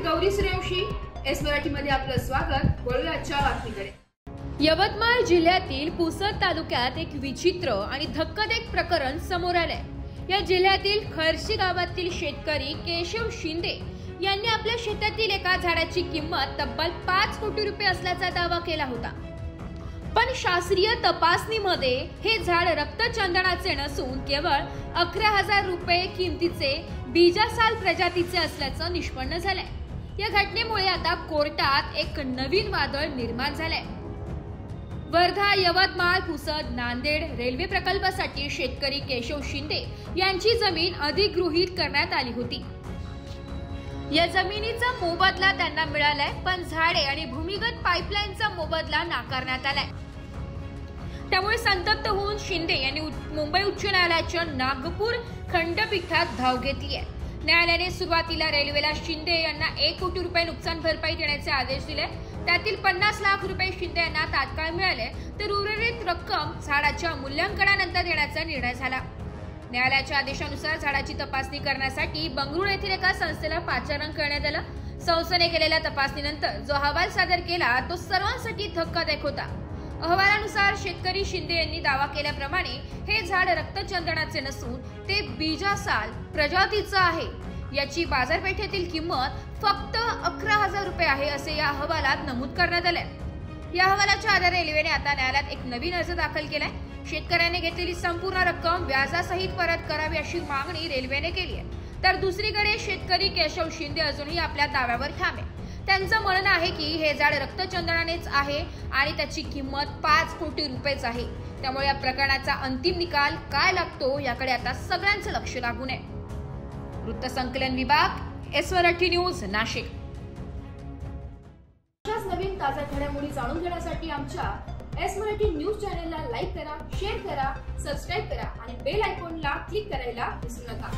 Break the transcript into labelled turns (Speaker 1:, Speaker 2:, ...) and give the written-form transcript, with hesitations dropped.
Speaker 1: Gauri Suryavanshi, S मराठीमध्ये आपलं स्वागत। वळूया आजच्या बातमीकडे।
Speaker 2: यवतमाळ जिल्ह्यातील पुसद तालुक्यात एक विचित्र आणि धक्कादायक प्रकरण समोर आलंय। या जिल्ह्यातील खर्शी गावातील शेतकरी केशव शिंदे यांनी आपल्या शेतातील एका झाडाची किंमत तब्बल 5 कोटी रुपये असल्याचा दावा केला होता, पण शास्त्रीय तपासणीमध्ये हे झाड रक्तचंदनाचे नसून केवळ 11,000 रुपये किमतीचे बीजासाल प्रजातीचे असल्याचं निष्पन्न झालंय। या घटनेमुळे आता कोर्टात एक नवीन वादळ निर्माण झालंय। वर्धा, यवतमाळ, पुसद, नांदेड रेल्वे प्रकल्पासाठी शेतकरी केशव शिंदे यांची जमीन अधिगृहीत करण्यात आली होती। या जमिनीचा मोबदला त्यांना मिळालाय, पण झाडे आणि भूमिगत पाईपलाईनचा मोबदला नाकारण्यात आलाय। त्यामुळे संतप्त होऊन शिंदे यांनी मुंबई उच्च न्यायालयाच्या नागपूर खंडपीठात धाव घेतली आहे। न्यायालयाने सुरुवातीला रेल्वेला शिंदे यांना 1 कोटी रुपये नुकसान भरपाई देण्याचे आदेश दिले। त्यातील 50 लाख रुपये शिंदे यांना तात्काळ मिळाले, तर उर्वरित रक्कम झाडाच्या मूल्यांकनानंतर देण्याचा निर्णय झाला। न्यायालयाच्या आदेशानुसार झाडाची तपासणी करण्यासाठी बंगळुरू येथील एका संस्थेला पाचारण करण्यात आलं। संस्थेने केलेल्या तपासणीनंतर जो अहवाल सादर केला तो सर्वांसाठी धक्कादायक होता। अहवालानुसार शेतकरी शिंदे यांनी दावा केल्याप्रमाणे हे झाड रक्तचंदनाचे नसून ते बीजासाल प्रजातीचं आहे। याची बाजारपेठेतील किंमत फक्त 11,000 रुपये आहे असे या अहवालात नमूद करण्यात आले। या अहवालाच्या आधारे रेल्वेने आता न्यायालयात एक नवीन अर्ज दाखल केलाय। शेतकऱ्याने घेतलेली संपूर्ण रक्कम व्याजासहित परत करावी अशी मागणी रेल्वेने केली आहे, तर दुसरीकडे शेतकरी केशव शिंदे अजूनही आपल्या दाव्यावर ठाम आहे। त्यांचं म्हणणं आहे की हे झाड रक्तचंदनानेच आहे आणि त्याची किंमत 5 कोटी रुपयेच आहे। त्यामुळे या प्रकरणाचा अंतिम निकाल काय लागतो याकडे आता सगळ्यांचं लक्ष लागून आहे। वृत्तसंकलन विभाग, एस मराठी न्यूज, नाशिक।
Speaker 1: अशाच नवीन ताज्या घडामोडी जाणून घेण्यासाठी आमच्या एस मराठी न्यूज चॅनलला लाईक करा, शेअर करा, सबस्क्राइब करा आणि बेल आयकॉनला क्लिक करायला विसरू नका।